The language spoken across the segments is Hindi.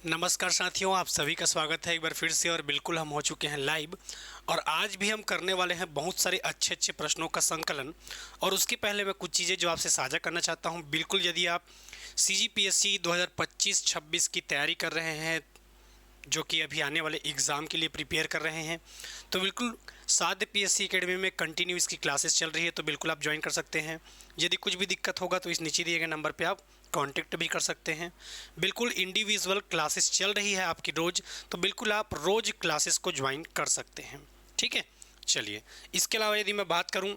नमस्कार साथियों, आप सभी का स्वागत है एक बार फिर से। और बिल्कुल हम हो चुके हैं लाइव। और आज भी हम करने वाले हैं बहुत सारे अच्छे अच्छे प्रश्नों का संकलन। और उसके पहले मैं कुछ चीज़ें जो आपसे साझा करना चाहता हूं। बिल्कुल यदि आप CGPSC 2025-26 की तैयारी कर रहे हैं, जो कि अभी आने वाले एग्ज़ाम के लिए प्रिपेयर कर रहे हैं, तो बिल्कुल साध्य PSC एकेडमी में कंटिन्यू इसकी क्लासेस चल रही है, तो बिल्कुल आप ज्वाइन कर सकते हैं। यदि कुछ भी दिक्कत होगा तो इस नीचे दिए गए नंबर पे आप कांटेक्ट भी कर सकते हैं। बिल्कुल इंडिविजुअल क्लासेस चल रही है आपकी रोज़, तो बिल्कुल आप रोज़ क्लासेस को ज्वाइन कर सकते हैं। ठीक है, चलिए। इसके अलावा यदि मैं बात करूं,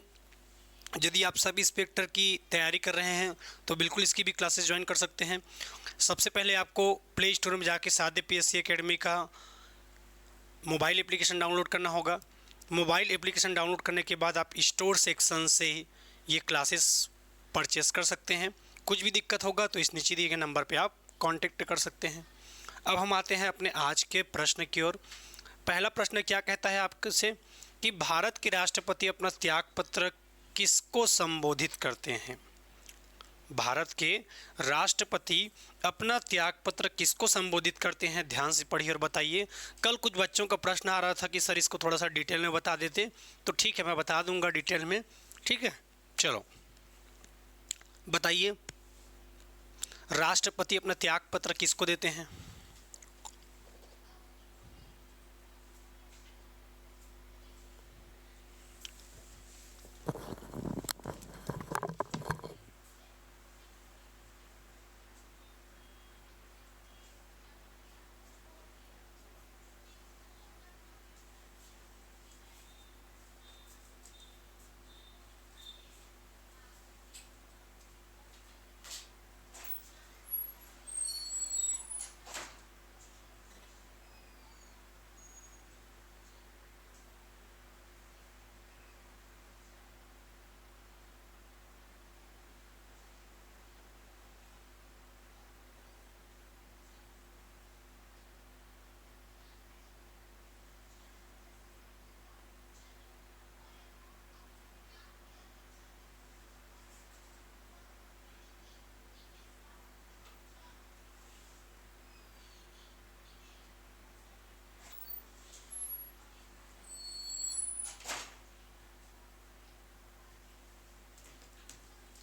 यदि आप सब इंस्पेक्टर की तैयारी कर रहे हैं तो बिल्कुल इसकी भी क्लासेस ज्वाइन कर सकते हैं। सबसे पहले आपको प्ले स्टोर में जाके साध्य PSC एकेडमी का मोबाइल एप्लीकेशन डाउनलोड करना होगा। मोबाइल एप्लीकेशन डाउनलोड करने के बाद आप स्टोर सेक्शन से ये क्लासेस परचेस कर सकते हैं। कुछ भी दिक्कत होगा तो इस नीचे दिए गए नंबर पे आप कांटेक्ट कर सकते हैं। अब हम आते हैं अपने आज के प्रश्न की ओर। पहला प्रश्न क्या कहता है आपसे कि भारत के राष्ट्रपति अपना त्यागपत्र किसको संबोधित करते हैं। भारत के राष्ट्रपति अपना त्यागपत्र किसको संबोधित करते हैं, ध्यान से पढ़िए और बताइए। कल कुछ बच्चों का प्रश्न आ रहा था कि सर इसको थोड़ा सा डिटेल में बता देते, तो ठीक है मैं बता दूंगा डिटेल में। ठीक है, चलो बताइए, राष्ट्रपति अपना त्यागपत्र किसको देते हैं।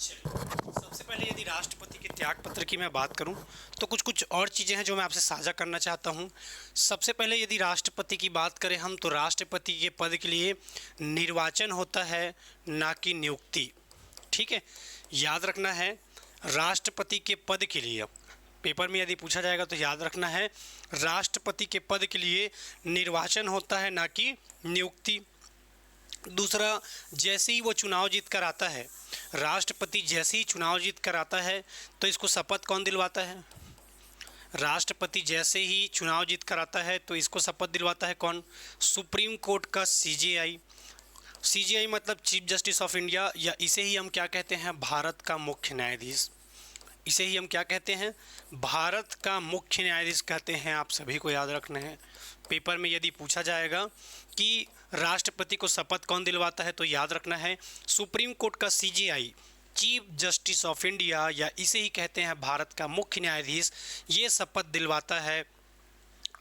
सबसे पहले यदि राष्ट्रपति के त्यागपत्र की मैं बात करूं तो कुछ कुछ और चीज़ें हैं जो मैं आपसे साझा करना चाहता हूं। सबसे पहले यदि राष्ट्रपति की बात करें हम, तो राष्ट्रपति के पद के लिए निर्वाचन होता है, ना कि नियुक्ति। ठीक है, याद रखना है, राष्ट्रपति के पद के लिए पेपर में यदि पूछा जाएगा तो याद रखना है, राष्ट्रपति के पद के लिए निर्वाचन होता है, ना कि नियुक्ति। दूसरा, जैसे ही वो चुनाव जीत कर आता है, राष्ट्रपति जैसे ही चुनाव जीत कर आता है तो इसको शपथ कौन दिलवाता है। राष्ट्रपति जैसे ही चुनाव जीत कर आता है तो इसको शपथ दिलवाता है कौन, सुप्रीम कोर्ट का CJI। CJI मतलब चीफ जस्टिस ऑफ इंडिया, या इसे ही हम क्या कहते हैं, भारत का मुख्य न्यायाधीश। इसे ही हम क्या कहते हैं, भारत का मुख्य न्यायाधीश कहते हैं। आप सभी को याद रखना है, पेपर में यदि पूछा जाएगा कि राष्ट्रपति को शपथ कौन दिलवाता है तो याद रखना है, सुप्रीम कोर्ट का CJI chief justice of India, या इसे ही कहते हैं भारत का मुख्य न्यायाधीश, ये शपथ दिलवाता है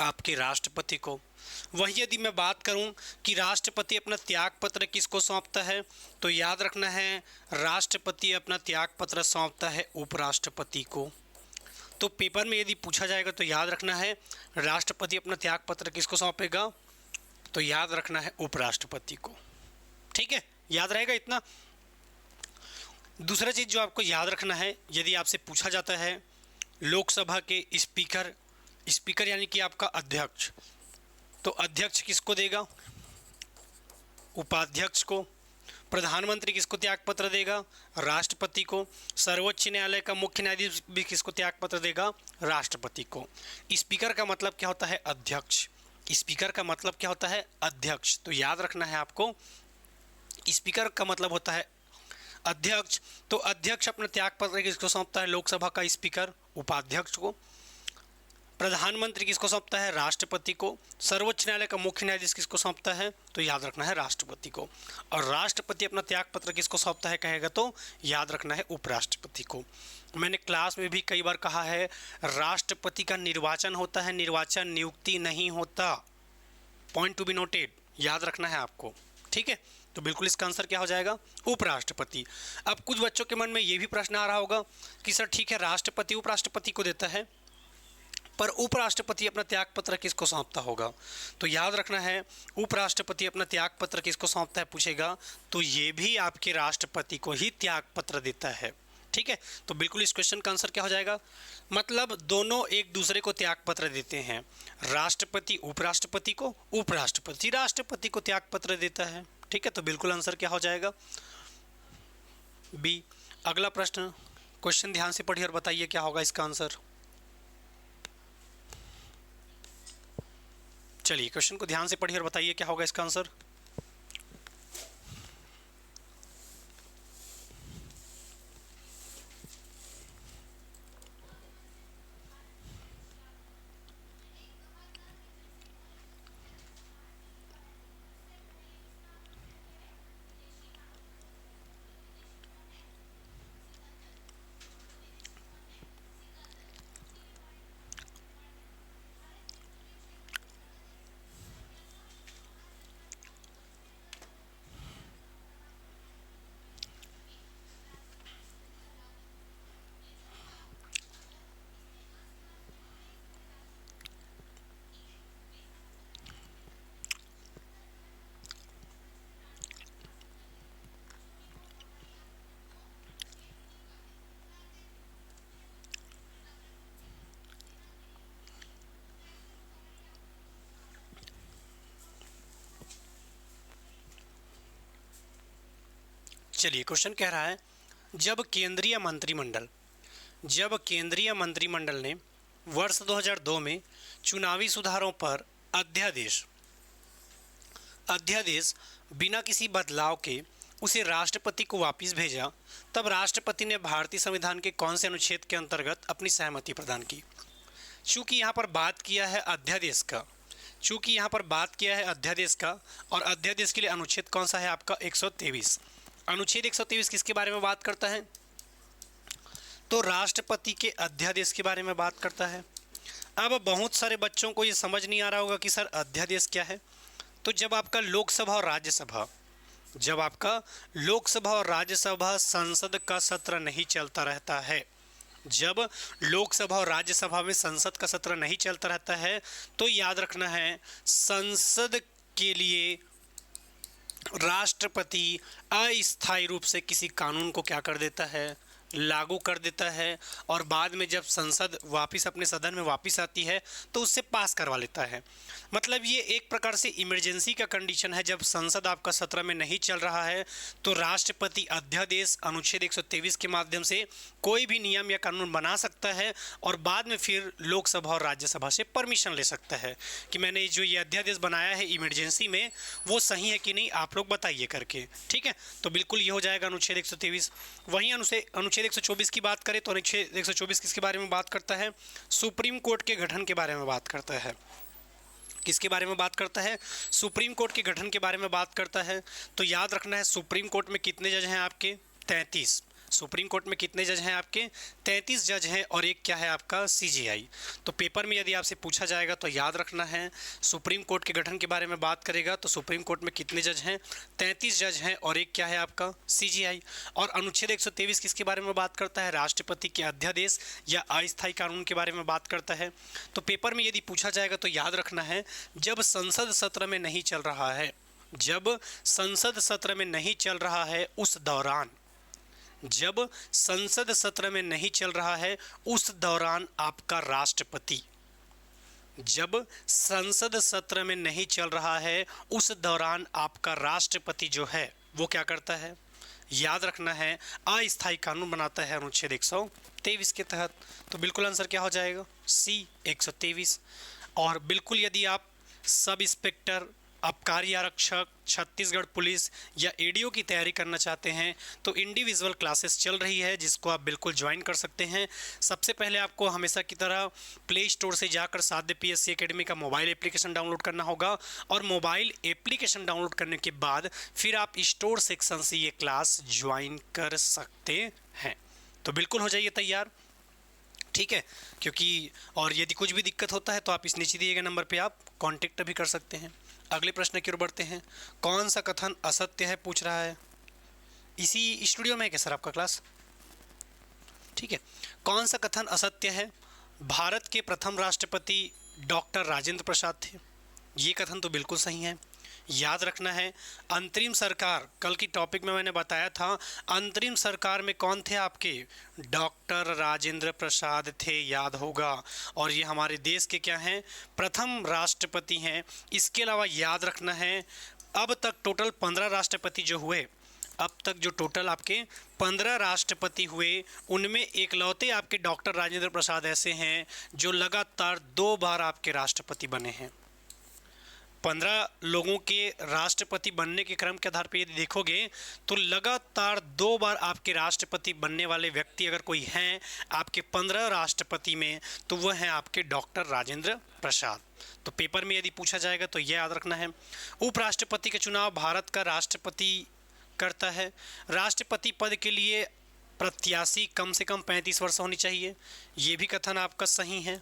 आपके राष्ट्रपति को। वहीं यदि मैं बात करूं कि राष्ट्रपति अपना त्यागपत्र किसको सौंपता है, तो याद रखना है, राष्ट्रपति अपना त्यागपत्र सौंपता है उपराष्ट्रपति को। तो पेपर में यदि पूछा जाएगा तो याद रखना है, राष्ट्रपति अपना त्यागपत्र किसको सौंपेगा, तो याद रखना है उपराष्ट्रपति को। ठीक है, याद रहेगा इतना। दूसरा चीज़ जो आपको याद रखना है, यदि आपसे पूछा जाता है लोकसभा के स्पीकर, स्पीकर यानी कि आपका अध्यक्ष, तो अध्यक्ष किसको देगा, उपाध्यक्ष को। प्रधानमंत्री किसको त्यागपत्र देगा, राष्ट्रपति को। सर्वोच्च न्यायालय का मुख्य न्यायाधीश भी किसको त्यागपत्र देगा, राष्ट्रपति को। स्पीकर का मतलब क्या होता है, अध्यक्ष। स्पीकर का मतलब क्या होता है, अध्यक्ष। तो याद रखना है आपको, स्पीकर का मतलब होता है अध्यक्ष। तो अध्यक्ष अपना त्यागपत्र किसको सौंपता है, लोकसभा का स्पीकर उपाध्यक्ष को। प्रधानमंत्री किसको सौंपता है? राष्ट्रपति को। सर्वोच्च न्यायालय का मुख्य न्यायाधीश किसको सौंपता है? तो याद रखना है राष्ट्रपति को। और राष्ट्रपति अपना त्यागपत्र किसको सौंपता है कहेगा तो याद रखना है उपराष्ट्रपति को। मैंने क्लास में भी कई बार कहा है, राष्ट्रपति का निर्वाचन होता है, निर्वाचन नियुक्ति नहीं होता। पॉइंट टू बी नोटेड, याद रखना है आपको, ठीक है। तो बिल्कुल इसका आंसर क्या हो जाएगा? उपराष्ट्रपति। अब कुछ बच्चों के मन में ये भी प्रश्न आ रहा होगा कि सर ठीक है, राष्ट्रपति उपराष्ट्रपति को देता है, पर उपराष्ट्रपति अपना त्यागपत्र किसको सौंपता होगा? तो याद रखना है, उपराष्ट्रपति अपना त्यागपत्र किसको सौंपता है पूछेगा तो ये भी आपके राष्ट्रपति को ही त्यागपत्र देता है, ठीक है। तो बिल्कुल इस क्वेश्चन का आंसर क्या हो जाएगा? मतलब दोनों एक दूसरे को त्यागपत्र देते हैं, राष्ट्रपति उपराष्ट्रपति को, उपराष्ट्रपति राष्ट्रपति को त्यागपत्र देता है, ठीक है। तो बिल्कुल आंसर क्या हो जाएगा? बी। अगला प्रश्न, क्वेश्चन ध्यान से पढ़िए और बताइए क्या होगा इसका आंसर। चलिए क्वेश्चन को ध्यान से पढ़िए और बताइए क्या होगा इसका आंसर। चलिए क्वेश्चन कह रहा है, जब केंद्रीय मंत्रिमंडल ने वर्ष 2002 में चुनावी सुधारों पर अध्यादेश बिना किसी बदलाव के उसे राष्ट्रपति को वापस भेजा, तब राष्ट्रपति ने भारतीय संविधान के कौन से अनुच्छेद के अंतर्गत अपनी सहमति प्रदान की? चूंकि यहाँ पर बात किया है अध्यादेश का, और अध्यादेश के लिए अनुच्छेद कौन सा है आपका? 123। अनुच्छेद 123 किसके बारे में बात करता है? तो राष्ट्रपति के अध्यादेश के बारे में बात करता है। अब बहुत सारे बच्चों को ये समझ नहीं आ रहा होगा कि सर अध्यादेश क्या है। तो जब आपका लोकसभा और राज्यसभा संसद का सत्र नहीं चलता रहता है, जब लोकसभा और राज्यसभा में संसद का सत्र नहीं चलता रहता है, तो याद रखना है संसद के लिए राष्ट्रपति अस्थायी रूप से किसी कानून को क्या कर देता है? लागू कर देता है, और बाद में जब संसद वापस अपने सदन में वापस आती है तो उससे पास करवा लेता है। मतलब ये एक प्रकार से इमरजेंसी का कंडीशन है। जब संसद आपका सत्र में नहीं चल रहा है तो राष्ट्रपति अध्यादेश अनुच्छेद 123 के माध्यम से कोई भी नियम या कानून बना सकता है, और बाद में फिर लोकसभा और राज्यसभा से परमिशन ले सकता है कि मैंने जो ये अध्यादेश बनाया है इमरजेंसी में वो सही है कि नहीं, आप लोग बताइए करके, ठीक है। तो बिल्कुल ये हो जाएगा अनुच्छेद 123। वहीं अनुच्छेद 124 की बात करें तो अनुच्छेद 124 किसके बारे में बात करता है? सुप्रीम कोर्ट के गठन के बारे में बात करता है। किसके बारे में बात करता है? सुप्रीम कोर्ट के गठन के बारे में बात करता है। तो याद रखना है सुप्रीम कोर्ट में कितने जज हैं आपके? 33। सुप्रीम कोर्ट में कितने जज हैं आपके? 33 जज हैं, और एक क्या है आपका? सीजीआई। तो पेपर में यदि आपसे पूछा जाएगा तो याद रखना है सुप्रीम कोर्ट के गठन के बारे में बात करेगा तो सुप्रीम कोर्ट में कितने जज हैं? 33 जज हैं, और एक क्या है आपका? सीजीआई। और अनुच्छेद 123 किसके बारे में बात करता है? राष्ट्रपति के अध्यादेश या अस्थायी कानून के बारे में बात करता है। तो पेपर में यदि पूछा जाएगा तो याद रखना है जब संसद सत्र में नहीं चल रहा है, उस दौरान आपका राष्ट्रपति जो है वो क्या करता है? याद रखना है अस्थायी कानून बनाता है अनुच्छेद 123 के तहत। तो बिल्कुल आंसर क्या हो जाएगा? सी 123। और बिल्कुल यदि आप सब इंस्पेक्टर आबकारी आरक्षक, छत्तीसगढ़ पुलिस या एडीओ की तैयारी करना चाहते हैं तो इंडिविजुअल क्लासेस चल रही है जिसको आप बिल्कुल ज्वाइन कर सकते हैं। सबसे पहले आपको हमेशा की तरह प्ले स्टोर से जाकर साध्य पीएससी एकेडमी का मोबाइल एप्लीकेशन डाउनलोड करना होगा और मोबाइल एप्लीकेशन डाउनलोड करने के बाद फिर आप स्टोर सेक्शन से ये क्लास ज्वाइन कर सकते हैं। तो बिल्कुल हो जाइए तैयार, ठीक है। क्योंकि और यदि कुछ भी दिक्कत होता है तो आप इस नीचे दिए गए नंबर पे आप कांटेक्ट भी कर सकते हैं। अगले प्रश्न की ओर बढ़ते हैं। कौन सा कथन असत्य है पूछ रहा है। इसी स्टूडियो में है क्या सर आपका क्लास? ठीक है। कौन सा कथन असत्य है? भारत के प्रथम राष्ट्रपति डॉक्टर राजेंद्र प्रसाद थे। ये कथन तो बिल्कुल सही है। याद रखना है अंतरिम सरकार, कल की टॉपिक में मैंने बताया था अंतरिम सरकार में कौन थे आपके? डॉक्टर राजेंद्र प्रसाद थे, याद होगा। और ये हमारे देश के क्या हैं? प्रथम राष्ट्रपति हैं। इसके अलावा याद रखना है अब तक टोटल 15 राष्ट्रपति जो हुए, अब तक जो टोटल आपके 15 राष्ट्रपति हुए उनमें एकलौते आपके डॉक्टर राजेंद्र प्रसाद ऐसे हैं जो लगातार 2 बार आपके राष्ट्रपति बने हैं। 15 लोगों के राष्ट्रपति बनने के क्रम के आधार पर यदि देखोगे तो लगातार 2 बार आपके राष्ट्रपति बनने वाले व्यक्ति अगर कोई हैं आपके 15 राष्ट्रपति में तो वह हैं आपके डॉक्टर राजेंद्र प्रसाद। तो पेपर में यदि पूछा जाएगा तो यह याद रखना है। उपराष्ट्रपति का चुनाव भारत का राष्ट्रपति करता है। राष्ट्रपति पद के लिए प्रत्याशी कम से कम 35 वर्ष होनी चाहिए। ये भी कथन आपका सही है,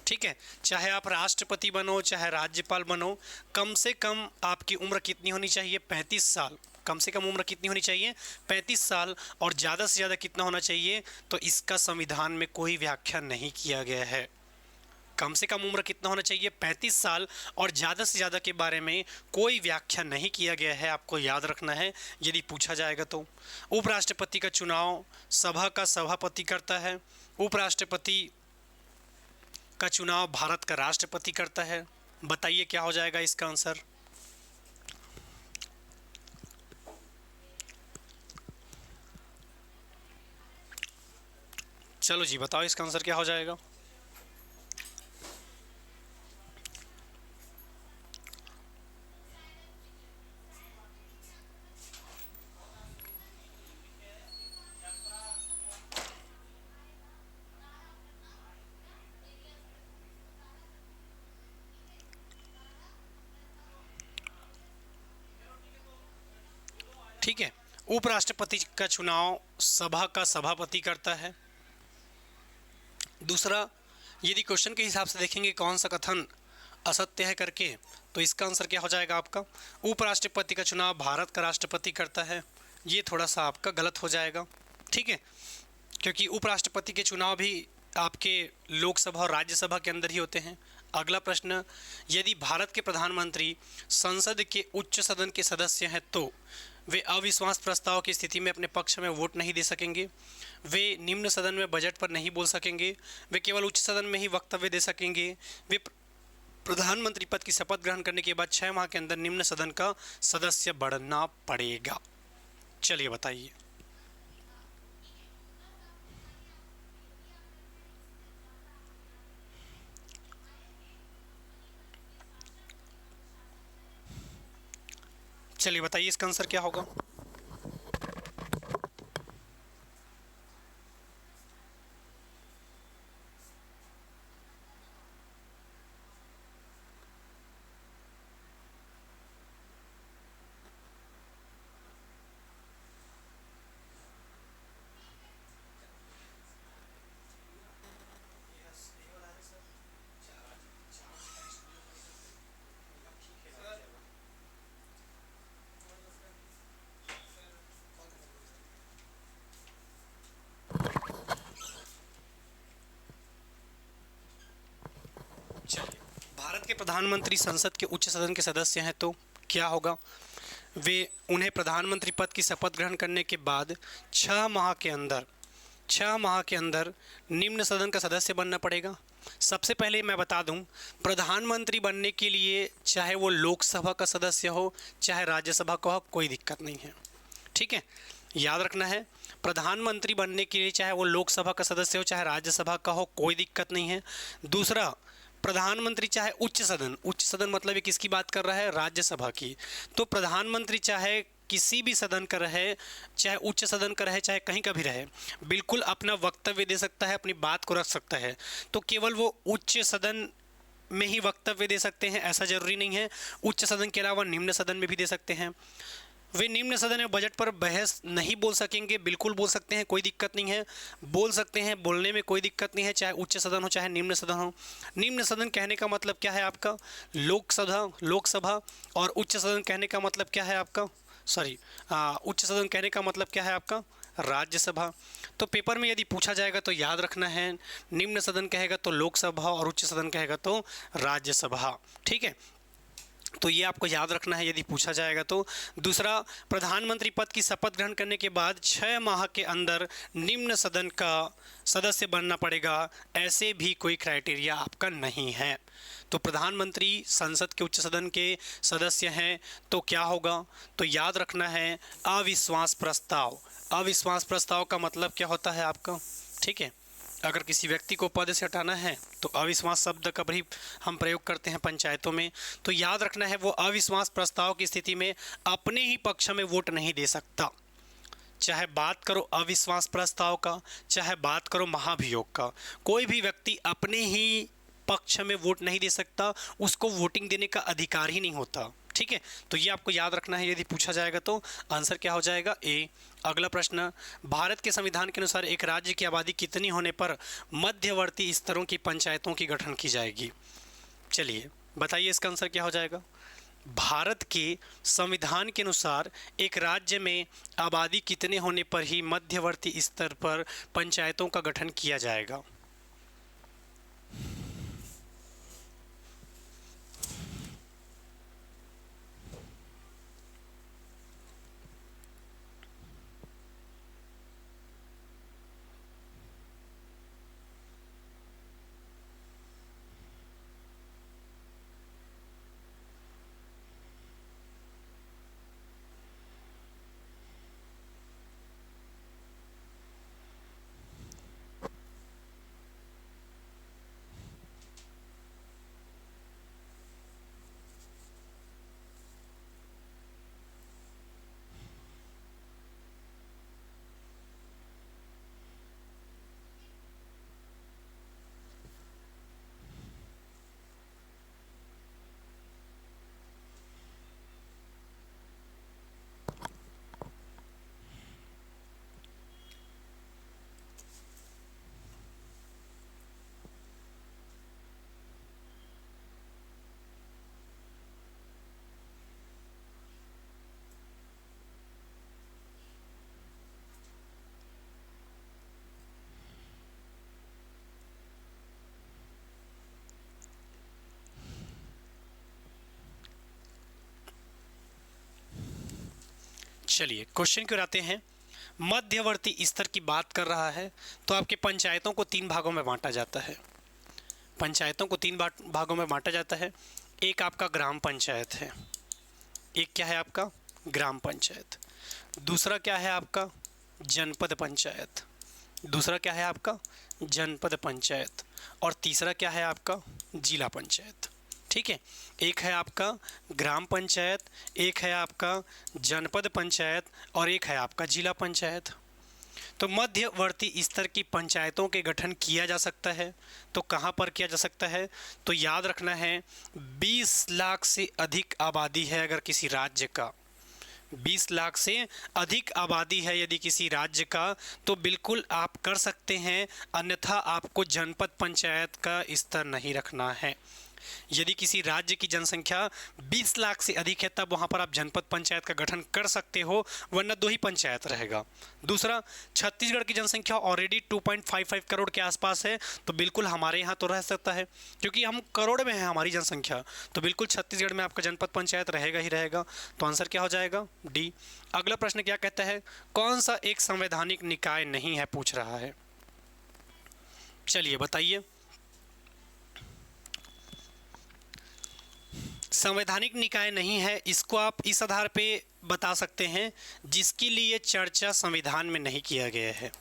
ठीक है। चाहे आप राष्ट्रपति बनो चाहे राज्यपाल बनो, कम से कम आपकी उम्र कितनी होनी चाहिए? 35 साल। कम से कम उम्र कितनी होनी चाहिए? 35 साल। और ज़्यादा से ज़्यादा कितना होना चाहिए? तो इसका संविधान में कोई व्याख्या नहीं किया गया है। कम से कम उम्र कितना होना चाहिए? 35 साल। और ज़्यादा से ज़्यादा के बारे में कोई व्याख्या नहीं किया गया है, आपको याद रखना है यदि पूछा जाएगा तो। उपराष्ट्रपति का चुनाव सभा का सभापति करता है। उपराष्ट्रपति का चुनाव भारत का राष्ट्रपति करता है। बताइए क्या हो जाएगा इसका आंसर? चलो जी बताओ इसका आंसर क्या हो जाएगा? ठीक है, उपराष्ट्रपति का चुनाव सभा का सभापति करता है। दूसरा, यदि क्वेश्चन के हिसाब से देखेंगे कौन सा कथन असत्य है करके, तो इसका आंसर क्या हो जाएगा आपका? उपराष्ट्रपति का चुनाव भारत का राष्ट्रपति करता है। ये थोड़ा सा आपका गलत हो जाएगा, ठीक है, क्योंकि उपराष्ट्रपति के चुनाव भी आपके लोकसभा और राज्यसभा के अंदर ही होते हैं। अगला प्रश्न, यदि भारत के प्रधानमंत्री संसद के उच्च सदन के सदस्य हैं तो वे अविश्वास प्रस्ताव की स्थिति में अपने पक्ष में वोट नहीं दे सकेंगे। वे निम्न सदन में बजट पर नहीं बोल सकेंगे। वे केवल उच्च सदन में ही वक्तव्य दे सकेंगे। वे प्रधानमंत्री पद की शपथ ग्रहण करने के बाद 6 माह के अंदर निम्न सदन का सदस्य बनना पड़ेगा। चलिए बताइए। चलिए बताइए इसका आंसर क्या होगा? भारत के प्रधानमंत्री संसद के उच्च सदन के सदस्य हैं तो क्या होगा? वे उन्हें प्रधानमंत्री पद की शपथ ग्रहण करने के बाद 6 माह के अंदर निम्न सदन का सदस्य बनना पड़ेगा। सबसे पहले मैं बता दूं, प्रधानमंत्री बनने के लिए चाहे वो लोकसभा का सदस्य हो चाहे राज्यसभा का हो, कोई दिक्कत नहीं है, ठीक है। याद रखना है, प्रधानमंत्री बनने के लिए चाहे वो लोकसभा का सदस्य हो चाहे राज्यसभा का हो, कोई दिक्कत नहीं है। दूसरा, प्रधानमंत्री चाहे उच्च सदन मतलब ये किसकी बात कर रहा है, राज्यसभा की। तो प्रधानमंत्री चाहे किसी भी सदन का रहे, चाहे उच्च सदन का रहे, चाहे कहीं का भी रहे, बिल्कुल अपना वक्तव्य दे सकता है, अपनी बात को रख सकता है। तो केवल वो उच्च सदन में ही वक्तव्य दे सकते हैं ऐसा जरूरी नहीं है, उच्च सदन के अलावा निम्न सदन में भी दे सकते हैं। वे निम्न सदन में बजट पर बहस नहीं बोल सकेंगे, बिल्कुल बोल सकते हैं, कोई दिक्कत नहीं है, बोल सकते हैं, बोलने में कोई दिक्कत नहीं है, चाहे उच्च सदन हो चाहे निम्न सदन हो। निम्न सदन कहने का मतलब क्या है आपका, लोकसभा। और उच्च सदन कहने का मतलब क्या है आपका, उच्च सदन कहने का मतलब क्या है आपका, राज्यसभा। तो पेपर में यदि पूछा जाएगा तो याद रखना है, निम्न सदन कहेगा तो लोकसभा और उच्च सदन कहेगा तो राज्यसभा। ठीक है, तो ये आपको याद रखना है यदि पूछा जाएगा तो। दूसरा, प्रधानमंत्री पद की शपथ ग्रहण करने के बाद 6 माह के अंदर निम्न सदन का सदस्य बनना पड़ेगा, ऐसे भी कोई क्राइटेरिया आपका नहीं है। तो प्रधानमंत्री संसद के उच्च सदन के सदस्य हैं तो क्या होगा, तो याद रखना है अविश्वास प्रस्ताव। अविश्वास प्रस्ताव का मतलब क्या होता है आपका, ठीक है, अगर किसी व्यक्ति को पद से हटाना है तो अविश्वास शब्द का भी हम प्रयोग करते हैं पंचायतों में। तो याद रखना है वो अविश्वास प्रस्ताव की स्थिति में अपने ही पक्ष में वोट नहीं दे सकता। चाहे बात करो अविश्वास प्रस्ताव का, चाहे बात करो महाभियोग का, कोई भी व्यक्ति अपने ही पक्ष में वोट नहीं दे सकता, उसको वोटिंग देने का अधिकार ही नहीं होता। ठीक है, तो ये आपको याद रखना है यदि पूछा जाएगा तो। आंसर क्या हो जाएगा, ए। अगला प्रश्न, भारत के संविधान के अनुसार एक राज्य की आबादी कितनी होने पर मध्यवर्ती स्तरों की पंचायतों की गठन की जाएगी। चलिए बताइए इसका आंसर क्या हो जाएगा। भारत के संविधान के अनुसार एक राज्य में आबादी कितने होने पर ही मध्यवर्ती स्तर पर पंचायतों का गठन किया जाएगा। चलिए क्वेश्चन की ओर आते हैं। मध्यवर्ती स्तर की बात कर रहा है तो आपके पंचायतों को 3 भागों में बांटा जाता है। पंचायतों को 3 भागों में बांटा जाता है। एक आपका ग्राम पंचायत है, एक क्या है आपका ग्राम पंचायत, दूसरा क्या है आपका जनपद पंचायत, दूसरा क्या है आपका जनपद पंचायत, और तीसरा क्या है आपका जिला पंचायत। ठीक है, एक है आपका ग्राम पंचायत, एक है आपका जनपद पंचायत और एक है आपका जिला पंचायत। तो मध्यवर्ती स्तर की पंचायतों के गठन किया जा सकता है, तो कहाँ पर किया जा सकता है, तो याद रखना है 20 लाख से अधिक आबादी है अगर किसी राज्य का, 20 लाख से अधिक आबादी है यदि किसी राज्य का, तो बिल्कुल आप कर सकते हैं, अन्यथा आपको जनपद पंचायत का स्तर नहीं रखना है। यदि किसी राज्य की जनसंख्या 20 लाख से अधिक है तब वहां पर आप जनपद पंचायत का गठन कर सकते हो, वरना 2 ही पंचायत रहेगा। दूसरा, छत्तीसगढ़ की जनसंख्या ऑलरेडी 2.55 करोड़ के आसपास है, तो बिल्कुल हमारे यहाँ तो रह सकता है, क्योंकि हम करोड़ में है हमारी जनसंख्या, तो बिल्कुल छत्तीसगढ़ में आपका जनपद पंचायत रहेगा ही रहेगा। तो आंसर क्या हो जाएगा, डी। अगला प्रश्न क्या कहता है, कौन सा एक संवैधानिक निकाय नहीं है, पूछ रहा है। चलिए बताइए। संवैधानिक निकाय नहीं है, इसको आप इस आधार पे बता सकते हैं जिसके लिए चर्चा संविधान में नहीं किया गया है।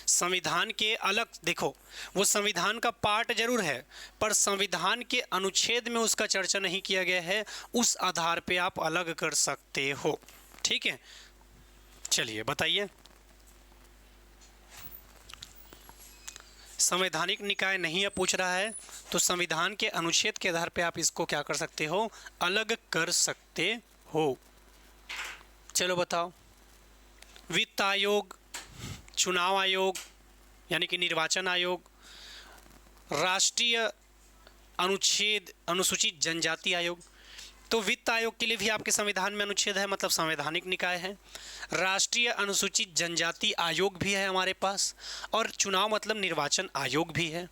संविधान के अलग देखो, वो संविधान का पार्ट जरूर है, पर संविधान के अनुच्छेद में उसका चर्चा नहीं किया गया है, उस आधार पे आप अलग कर सकते हो। ठीक है, चलिए बताइए। संवैधानिक निकाय नहीं है पूछ रहा है, तो संविधान के अनुच्छेद के आधार पे आप इसको क्या कर सकते हो, अलग कर सकते हो। चलो बताओ। वित्त आयोग, चुनाव आयोग यानी कि निर्वाचन आयोग, राष्ट्रीय अनुसूचित जनजाति आयोग। तो वित्त आयोग के लिए भी आपके संविधान में अनुच्छेद है, मतलब संवैधानिक निकाय है। राष्ट्रीय अनुसूचित जनजाति आयोग भी है हमारे पास, और चुनाव मतलब निर्वाचन आयोग भी है।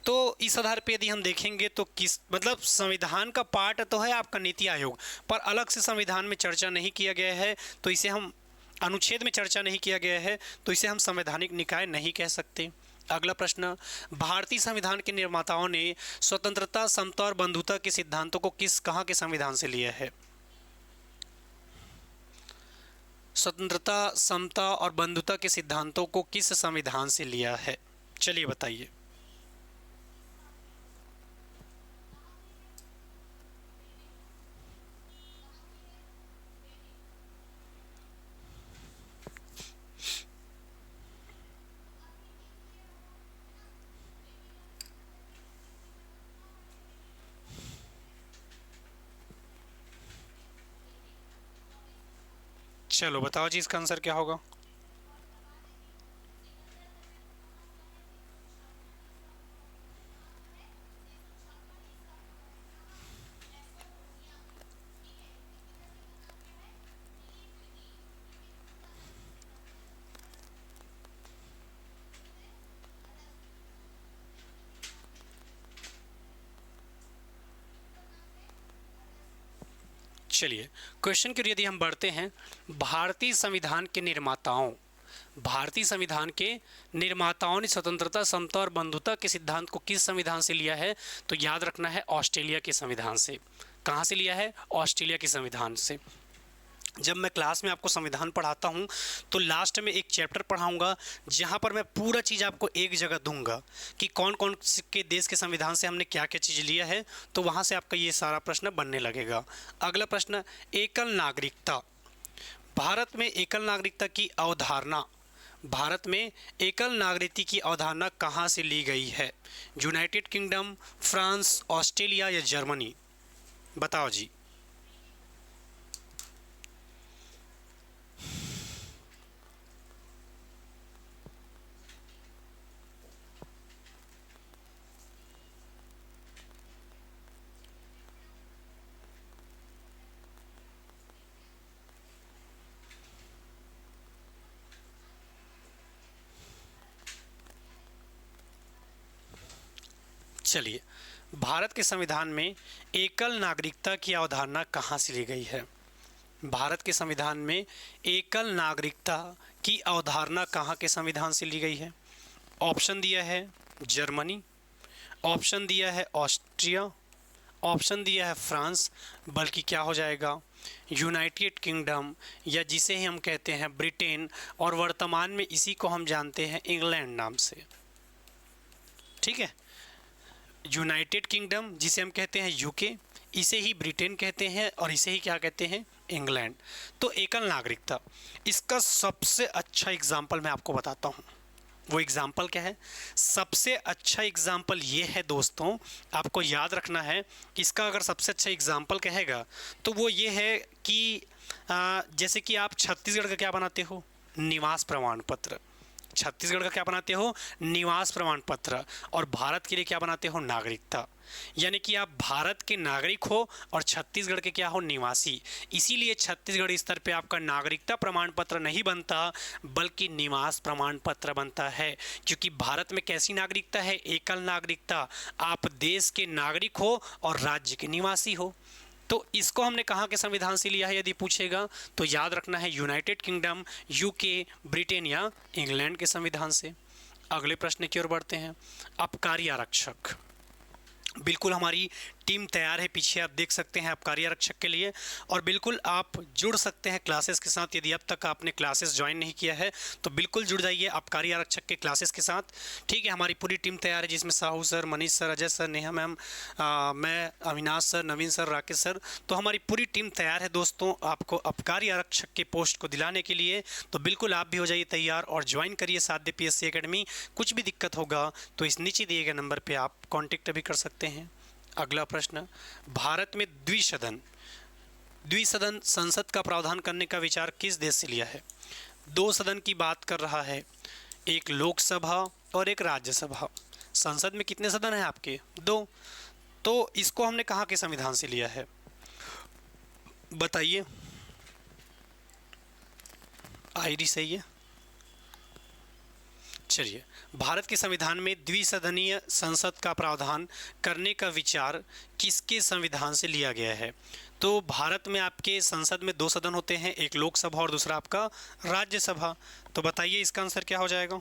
तो इस आधार पे यदि हम देखेंगे तो किस मतलब संविधान का पार्ट तो है आपका नीति आयोग, पर अलग से संविधान में चर्चा नहीं किया गया है, तो इसे हम अनुच्छेद में चर्चा नहीं किया गया है, तो इसे हम संवैधानिक निकाय नहीं कह सकते। अगला प्रश्न, भारतीय संविधान के निर्माताओं ने स्वतंत्रता, समता और बंधुता के सिद्धांतों को कहाँ के संविधान से लिया है? स्वतंत्रता, समता और बंधुता के सिद्धांतों को किस संविधान से लिया है? चलिए बताइए। चलो बताओ जी, इसका आंसर क्या होगा? चलिए क्वेश्चन की यदि हम बढ़ते हैं, भारतीय संविधान के निर्माताओं ने स्वतंत्रता, समता और बंधुता के सिद्धांत को किस संविधान से लिया है? तो याद रखना है ऑस्ट्रेलिया के संविधान से। कहाँ से लिया है? ऑस्ट्रेलिया के संविधान से। जब मैं क्लास में आपको संविधान पढ़ाता हूँ तो लास्ट में एक चैप्टर पढ़ाऊँगा जहाँ पर मैं पूरा चीज़ आपको एक जगह दूंगा कि कौन कौन के देश के संविधान से हमने क्या क्या चीज़ लिया है, तो वहाँ से आपका ये सारा प्रश्न बनने लगेगा। अगला प्रश्न, एकल नागरिकता। भारत में एकल नागरिकता की अवधारणा कहाँ से ली गई है? यूनाइटेड किंगडम, फ्रांस, ऑस्ट्रेलिया या जर्मनी? बताओ जी। चलिए, भारत के संविधान में एकल नागरिकता की अवधारणा कहाँ से ली गई है? भारत के संविधान में एकल नागरिकता की अवधारणा कहाँ के संविधान से ली गई है? ऑप्शन दिया है जर्मनी, ऑप्शन दिया है ऑस्ट्रिया, ऑप्शन दिया है फ्रांस, बल्कि क्या हो जाएगा यूनाइटेड किंगडम, या जिसे ही हम कहते हैं ब्रिटेन, और वर्तमान में इसी को हम जानते हैं इंग्लैंड नाम से। ठीक है, यूनाइटेड किंगडम जिसे हम कहते हैं यूके, इसे ही ब्रिटेन कहते हैं, और इसे ही क्या कहते हैं इंग्लैंड। तो एकल नागरिकता, इसका सबसे अच्छा एग्जाम्पल मैं आपको बताता हूँ। वो एग्जाम्पल क्या है? सबसे अच्छा एग्जाम्पल ये है दोस्तों, आपको याद रखना है, इसका अगर सबसे अच्छा एग्जाम्पल कहेगा तो वो ये है कि जैसे कि आप छत्तीसगढ़ का क्या बनाते हो? निवास प्रमाण पत्र। छत्तीसगढ़ का क्या बनाते हो? निवास प्रमाण पत्र। और भारत के लिए क्या बनाते हो? नागरिकता। यानी कि आप भारत के नागरिक हो और छत्तीसगढ़ के क्या हो? निवासी। इसीलिए छत्तीसगढ़ स्तर पे आपका नागरिकता प्रमाण पत्र नहीं बनता, बल्कि निवास प्रमाण पत्र बनता है, क्योंकि भारत में कैसी नागरिकता है? एकल नागरिकता। आप देश के नागरिक हो और राज्य के निवासी हो। तो इसको हमने कहाँ के संविधान से लिया है यदि पूछेगा, तो याद रखना है यूनाइटेड किंगडम, यूके, ब्रिटेन या इंग्लैंड के संविधान से। अगले प्रश्न की ओर बढ़ते हैं। आबकारी आरक्षक, बिल्कुल हमारी टीम तैयार है, पीछे आप देख सकते हैं आबकारी आरक्षक के लिए। और बिल्कुल आप जुड़ सकते हैं क्लासेस के साथ। यदि अब तक आपने क्लासेस ज्वाइन नहीं किया है तो बिल्कुल जुड़ जाइए आबकारी आरक्षक के क्लासेस के साथ। ठीक है, हमारी पूरी टीम तैयार है, जिसमें Sahu sir, Manish sir, Ajay sir, Neha ma'am, मैं, अविनाश सर, नवीन सर, राकेश सर, तो हमारी पूरी टीम तैयार है दोस्तों आपको आबकारी आरक्षक के पोस्ट को दिलाने के लिए। तो बिल्कुल आप भी हो जाइए तैयार और ज्वाइन करिए साध्य PSC एकेडमी। कुछ भी दिक्कत होगा तो इस नीचे दिए गए नंबर पर आप कॉन्टेक्ट भी कर सकते हैं। अगला प्रश्न, भारत में द्विसदन संसद का प्रावधान करने का विचार किस देश से लिया है? दो सदन की बात कर रहा है, एक लोकसभा और एक राज्यसभा। संसद में कितने सदन हैं आपके? दो। तो इसको हमने कहाँ के संविधान से लिया है बताइए? आईडी सही है। चलिए, भारत के संविधान में द्विसदनीय संसद का प्रावधान करने का विचार किसके संविधान से लिया गया है? तो भारत में आपके संसद में दो सदन होते हैं, एक लोकसभा और दूसरा आपका राज्यसभा। तो बताइए इसका आंसर क्या हो जाएगा?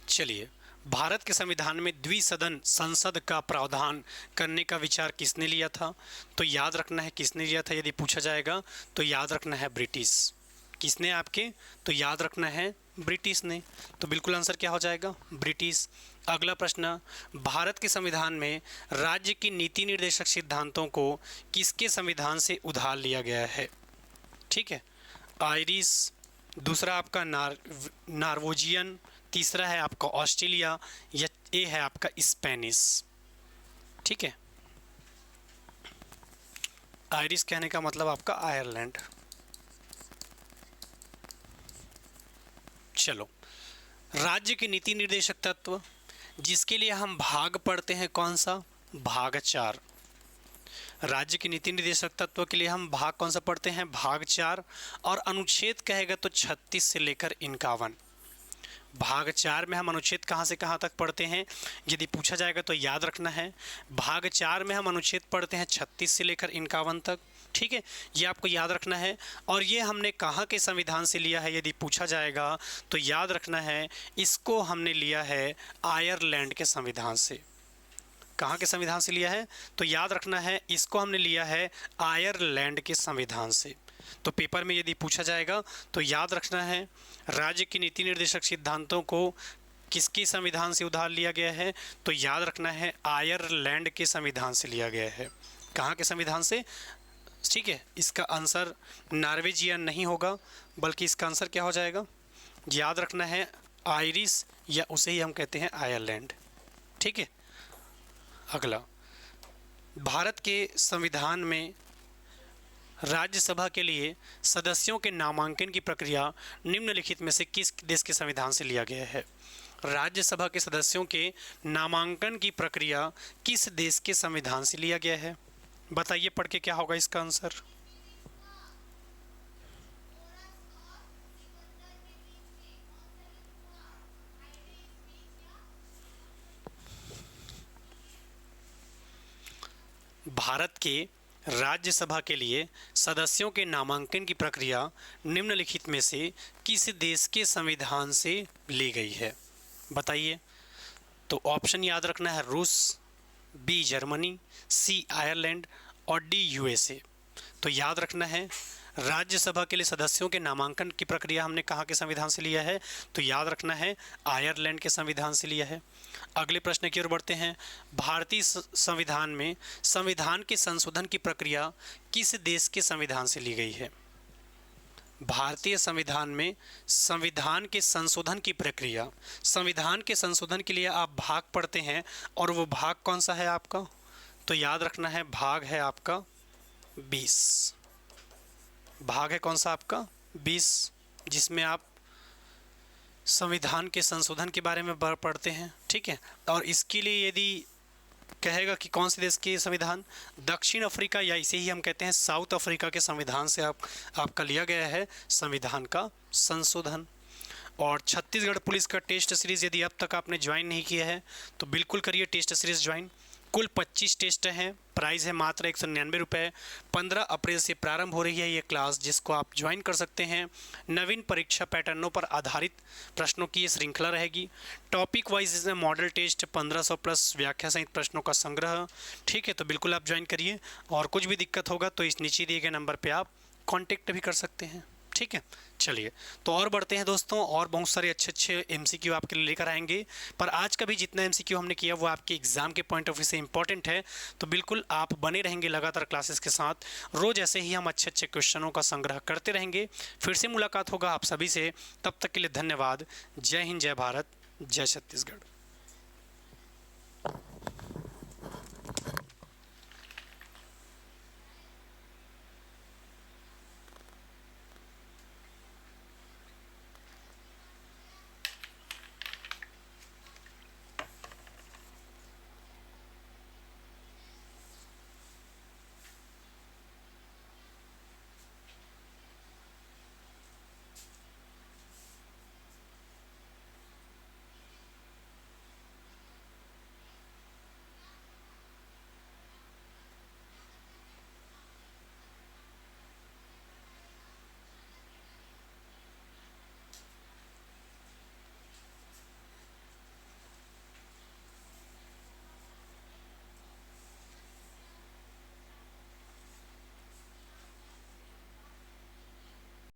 चलिए, भारत के संविधान में द्विसदन संसद का प्रावधान करने का विचार किसने लिया था? तो याद रखना है किसने लिया था, यदि पूछा जाएगा तो याद रखना है ब्रिटिश। किसने आपके? तो याद रखना है ब्रिटिश ने। तो बिल्कुल आंसर क्या हो जाएगा? ब्रिटिश। अगला प्रश्न, भारत के संविधान में राज्य की नीति निर्देशक सिद्धांतों को किसके संविधान से उधार लिया गया है? ठीक है, आयरिश, दूसरा आपका नॉर्वेजियन, तीसरा है आपका ऑस्ट्रेलिया, या ए है आपका स्पेनिश। ठीक है, आयरिश कहने का मतलब आपका आयरलैंड। चलो, राज्य के नीति निर्देशक तत्व जिसके लिए हम भाग पढ़ते हैं, कौन सा? भाग 4। राज्य के नीति निर्देशक तत्व के लिए हम भाग कौन सा पढ़ते हैं? भाग 4। और अनुच्छेद कहेगा तो 36 से लेकर 51। भाग 4 में हम अनुच्छेद कहाँ से कहाँ तक पढ़ते हैं, यदि पूछा जाएगा तो याद रखना है भाग 4 में हम अनुच्छेद पढ़ते हैं 36 से लेकर 51 तक। ठीक है, ये आपको याद रखना है। और ये हमने कहाँ के संविधान से लिया है, यदि पूछा जाएगा तो याद रखना है इसको हमने लिया है आयरलैंड के संविधान से। कहाँ के संविधान से लिया है? तो याद रखना है इसको हमने लिया है आयरलैंड के संविधान से। तो पेपर में यदि पूछा जाएगा तो याद रखना है राज्य की नीति निर्देशक सिद्धांतों को किसके संविधान से उधार लिया गया है? तो याद रखना है आयरलैंड के संविधान से लिया गया है। कहाँ के संविधान से? ठीक है, इसका आंसर नॉर्वेजियन नहीं होगा, बल्कि इसका आंसर क्या हो जाएगा? याद रखना है आयरिश, या उसे ही हम कहते हैं आयरलैंड। ठीक है, अगला, भारत के संविधान में राज्यसभा के लिए सदस्यों के नामांकन की प्रक्रिया निम्नलिखित में से किस देश के संविधान से लिया गया है? राज्यसभा के सदस्यों के नामांकन की प्रक्रिया किस देश के संविधान से लिया गया है? बताइए पढ़ के क्या होगा इसका आंसर? भारत के राज्यसभा के लिए सदस्यों के नामांकन की प्रक्रिया निम्नलिखित में से किस देश के संविधान से ली गई है? बताइए। तो ऑप्शन याद रखना है रूस, बी जर्मनी, सी आयरलैंड और डी यूएसए। तो याद रखना है राज्यसभा के लिए सदस्यों के नामांकन की प्रक्रिया हमने कहाँ के संविधान से लिया है? तो याद रखना है आयरलैंड के संविधान से लिया है। अगले प्रश्न की ओर बढ़ते हैं। भारतीय संविधान में संविधान के संशोधन की प्रक्रिया किस देश के संविधान से ली गई है? भारतीय संविधान में संविधान के संशोधन की प्रक्रिया, संविधान के संशोधन के लिए आप भाग पढ़ते हैं, और वो भाग कौन सा है आपका? तो याद रखना है भाग है आपका 20। भाग है कौन सा आपका? 20, जिसमें आप संविधान के संशोधन के बारे में पढ़ते हैं। ठीक है, और इसके लिए यदि कहेगा कि कौन से देश के संविधान, दक्षिण अफ्रीका या इसे ही हम कहते हैं साउथ अफ्रीका के संविधान से आपका लिया गया है संविधान का संशोधन। और छत्तीसगढ़ पुलिस का टेस्ट सीरीज़ यदि अब तक आपने ज्वाइन नहीं किया है तो बिल्कुल करिए टेस्ट सीरीज़ ज्वाइन। कुल 25 टेस्ट हैं। प्राइस है मात्र 199 रुपये। 15 अप्रैल से प्रारंभ हो रही है ये क्लास, जिसको आप ज्वाइन कर सकते हैं। नवीन परीक्षा पैटर्नों पर आधारित प्रश्नों की ये श्रृंखला रहेगी। टॉपिक वाइज इसमें मॉडल टेस्ट 1500 प्लस व्याख्या सहित प्रश्नों का संग्रह। ठीक है, तो बिल्कुल आप ज्वाइन करिए, और कुछ भी दिक्कत होगा तो इस नीचे दिए गए नंबर पर आप कॉन्टेक्ट भी कर सकते हैं। ठीक है, चलिए तो और बढ़ते हैं दोस्तों, और बहुत सारे अच्छे अच्छे एमसीक्यू आपके लिए लेकर आएंगे। पर आज का भी जितना एमसीक्यू हमने किया वो आपके एग्जाम के पॉइंट ऑफ व्यू से इंपॉर्टेंट है, तो बिल्कुल आप बने रहेंगे लगातार क्लासेस के साथ। रोज ऐसे ही हम अच्छे अच्छे क्वेश्चनों का संग्रह करते रहेंगे। फिर से मुलाकात होगा आप सभी से, तब तक के लिए धन्यवाद। जय हिंद, जय भारत, जय छत्तीसगढ़।